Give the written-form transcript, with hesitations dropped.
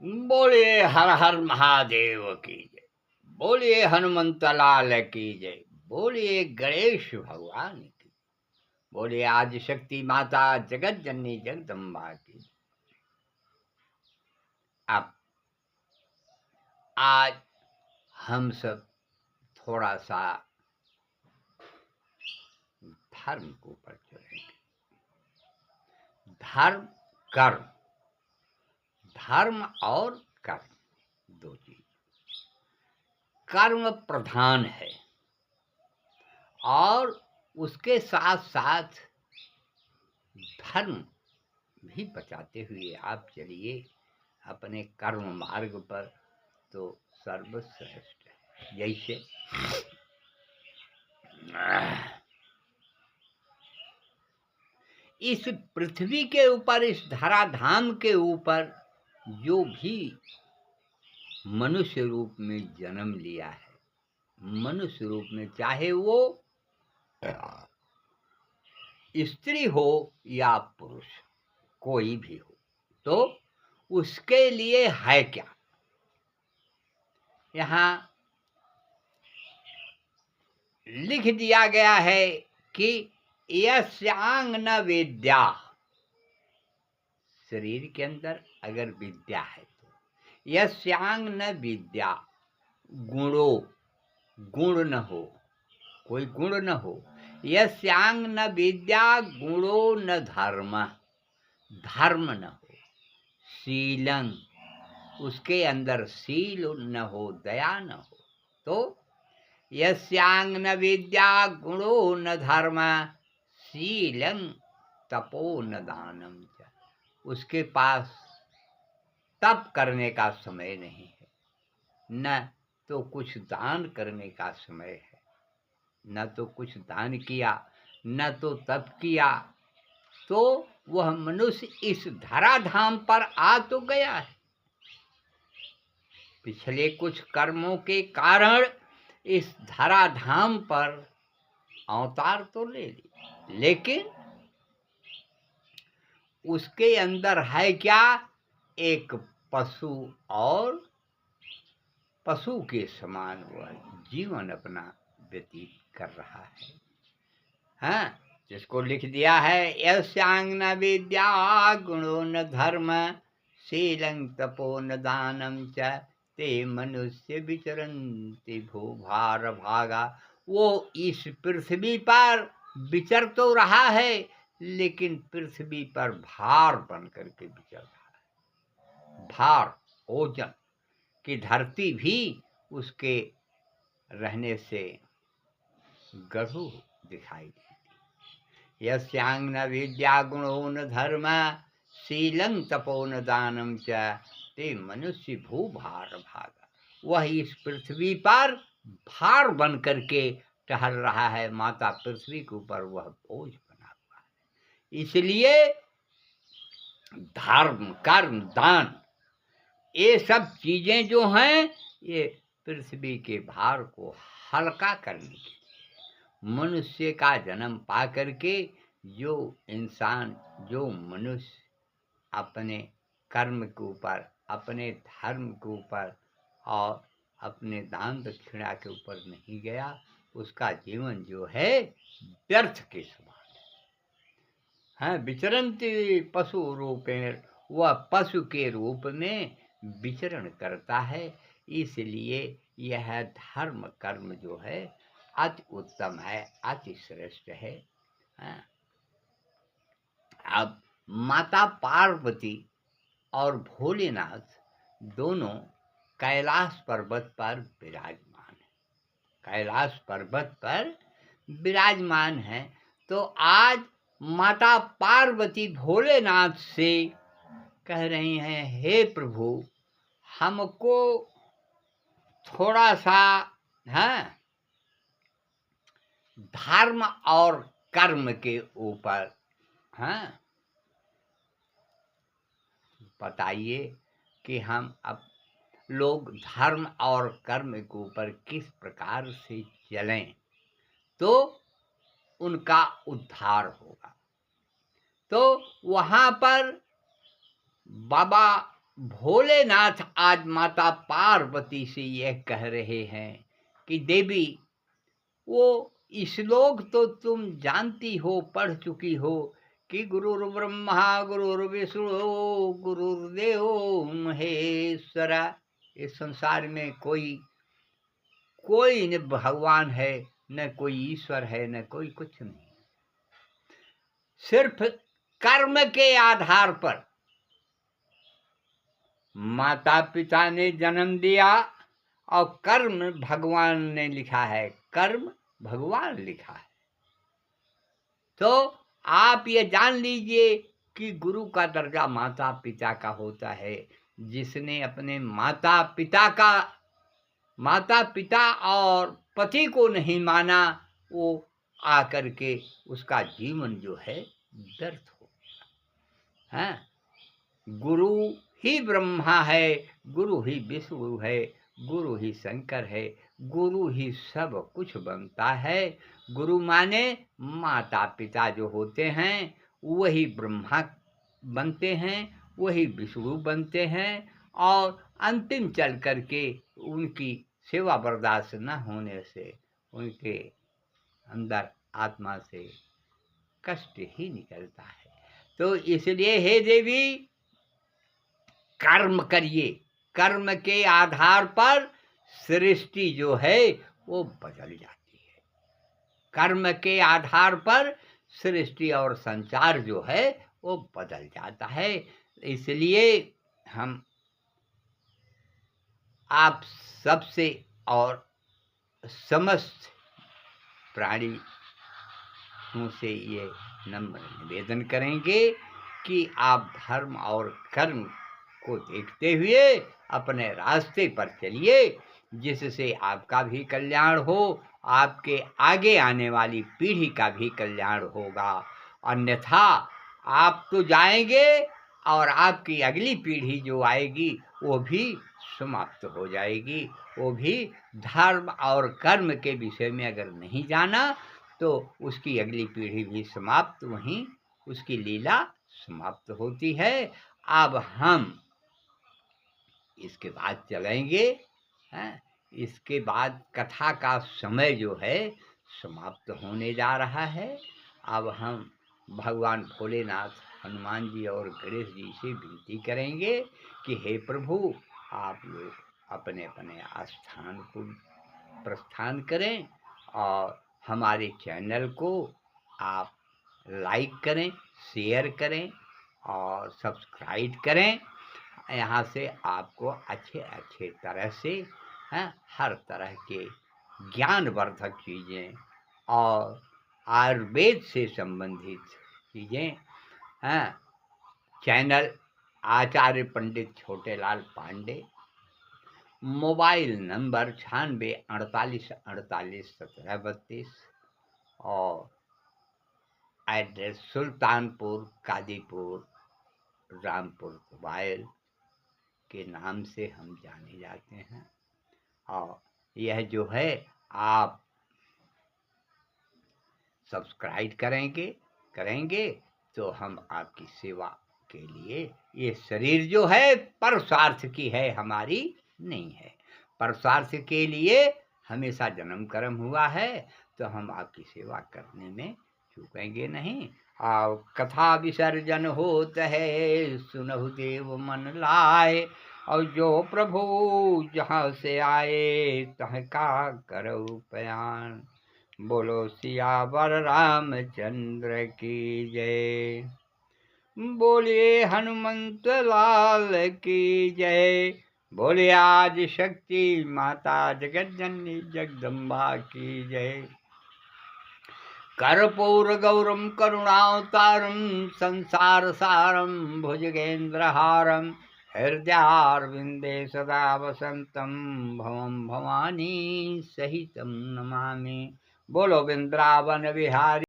बोलिए हर हर महादेव की जय। बोलिए हनुमंत लाल की जय। बोलिए गणेश भगवान की। बोलिए आदि शक्ति माता जगत जननी जगदम्बा की। अब आज हम सब थोड़ा सा धर्म के ऊपर चलेंगे। धर्म कर्म, धर्म और कर्म दो चीज। कर्म प्रधान है और उसके साथ साथ धर्म भी बचाते हुए आप चलिए अपने कर्म मार्ग पर, तो सर्वश्रेष्ठ है। जैसे इस पृथ्वी के ऊपर, इस धराधाम के ऊपर जो भी मनुष्य रूप में जन्म लिया है, मनुष्य रूप में, चाहे वो स्त्री हो या पुरुष, कोई भी हो, तो उसके लिए है क्या? यहाँ लिख दिया गया है कि यस्यांग न विद्या, शरीर के अंदर अगर विद्या है तो यस्यांग न विद्या, गुणो, गुण न हो, कोई गुण न हो, यस्यांग न विद्या गुणो न धर्म, धर्म न हो, शीलं, उसके अंदर शील न हो, दया न हो, तो यस्यांग न विद्या गुणो न धर्म शीलं तपो न दानम, उसके पास तप करने का समय नहीं है, न तो कुछ दान करने का समय है, न तो कुछ दान किया, न तो तप किया, तो वह मनुष्य इस धराधाम पर आ तो गया है। पिछले कुछ कर्मों के कारण इस धराधाम पर अवतार तो ले ली, लेकिन उसके अंदर है क्या? एक पशु, और पशु के समान वह जीवन अपना व्यतीत कर रहा है। हाँ, जिसको लिख दिया है यस्यांग न विद्या गुणो न धर्म शीलं तपो न दानम च ते मनुष्य विचरन्ति भूभार भागा। वो इस पृथ्वी पर विचर तो रहा है, लेकिन पृथ्वी पर भार बन करके विचर रहा है। भार, ओजन की धरती भी उसके रहने से गढ़ू दिखाई देती। यस्यांग न विद्या गुणो न धर्म शीलं तपो न दानम च ते मनुष्य भूभार भागा। वह इस पृथ्वी पर भार बन करके टहल रहा है। माता पृथ्वी के ऊपर वह बोझ बना हुआ है। इसलिए धर्म, कर्म, दान, ये सब चीजें जो हैं, ये पृथ्वी के भार को हल्का करने के लिए, मनुष्य का जन्म पा करके जो इंसान, जो मनुष्य अपने कर्म के ऊपर, अपने धर्म के ऊपर और अपने दान दक्षिणा के ऊपर नहीं गया, उसका जीवन जो है व्यर्थ के समान है। विचरन्ति पशु रूपेण, वह पशु के रूप में विचरण करता है। इसलिए यह धर्म कर्म जो है अति उत्तम है, अति श्रेष्ठ है। अब माता पार्वती और भोलेनाथ दोनों कैलाश पर्वत पर विराजमान है, कैलाश पर्वत पर विराजमान है। तो आज माता पार्वती भोलेनाथ से कह रही हैं, हे प्रभु, हमको थोड़ा सा धर्म और कर्म के ऊपर बताइए कि हम अब लोग धर्म और कर्म के ऊपर किस प्रकार से चलें तो उनका उद्धार होगा। तो वहाँ पर बाबा भोलेनाथ आज माता पार्वती से यह कह रहे हैं कि देवी, वो श्लोक तो तुम जानती हो, पढ़ चुकी हो कि गुरुर्ब्रह्मा गुरुर्विष्णु गुरुर्देवो महेश्वरा। इस संसार में कोई न भगवान है, न कोई ईश्वर है, न कोई कुछ नहीं। सिर्फ कर्म के आधार पर माता पिता ने जन्म दिया और कर्म भगवान ने लिखा है, कर्म भगवान लिखा है। तो आप ये जान लीजिए कि गुरु का दर्जा माता पिता का होता है। जिसने अपने माता पिता और पति को नहीं माना, वो आकर के उसका जीवन जो है व्यर्थ हो गया। हाँ, गुरु ही ब्रह्मा है, गुरु ही विष्णु है, गुरु ही शंकर है, गुरु ही सब कुछ बनता है। गुरु माने माता पिता जो होते हैं वही ब्रह्मा बनते हैं, वही विष्णु बनते हैं, और अंतिम चल करके उनकी सेवा बर्दाश्त न होने से उनके अंदर आत्मा से कष्ट ही निकलता है। तो इसलिए हे देवी, कर्म करिए। कर्म के आधार पर सृष्टि जो है वो बदल जाती है। कर्म के आधार पर सृष्टि और संसार जो है वो बदल जाता है। इसलिए हम आप सबसे और समस्त प्राणी से ये नम्र निवेदन करेंगे कि आप धर्म और कर्म को देखते हुए अपने रास्ते पर चलिए, जिससे आपका भी कल्याण हो, आपके आगे आने वाली पीढ़ी का भी कल्याण होगा। अन्यथा आप तो जाएंगे और आपकी अगली पीढ़ी जो आएगी वो भी समाप्त हो जाएगी। वो भी धर्म और कर्म के विषय में अगर नहीं जाना तो उसकी अगली पीढ़ी भी समाप्त, वहीं उसकी लीला समाप्त होती है। अब हम इसके बाद चलेंगे, हैं? इसके बाद कथा का समय जो है समाप्त होने जा रहा है। अब हम भगवान भोलेनाथ, हनुमान जी और गणेश जी से विनती करेंगे कि हे प्रभु, आप लोग अपने अपने आस्थान को प्रस्थान करें और हमारे चैनल को आप लाइक करें, शेयर करें और सब्सक्राइब करें। यहाँ से आपको अच्छे तरह से हर तरह के ज्ञानवर्धक चीज़ें और आयुर्वेद से संबंधित चीज़ें चैनल आचार्य पंडित छोटेलाल पांडे, मोबाइल नंबर 9648481732 और एड्रेस सुल्तानपुर कादीपुर रामपुर मोबाइल के नाम से हम जाने जाते हैं। और यह जो है आप सब्सक्राइब करेंगे तो हम आपकी सेवा के लिए, ये शरीर जो है परस्वार्थ की है, हमारी नहीं है। परस्वार्थ के लिए हमेशा जन्म कर्म हुआ है, तो हम आपकी सेवा करने में चूकेंगे नहीं। और कथा विसर्जन होत है, सुनहु देव मन लाए, और जो प्रभु जहाँ से आए तह का करऊ पयान। बोलो सियावर रामचंद्र की जय, बोलिए हनुमंत लाल की जय, बोले आदि शक्ति माता जगत जननी जगदम्बा की जय। कर्पूर गौरम करुणावतारम संसार सारम भुजगेन्द्रहारम, हृदयारविंदे सदा वसंतम भवम भवानी सहितम नमामि। बोलो वृंदावन बिहारी।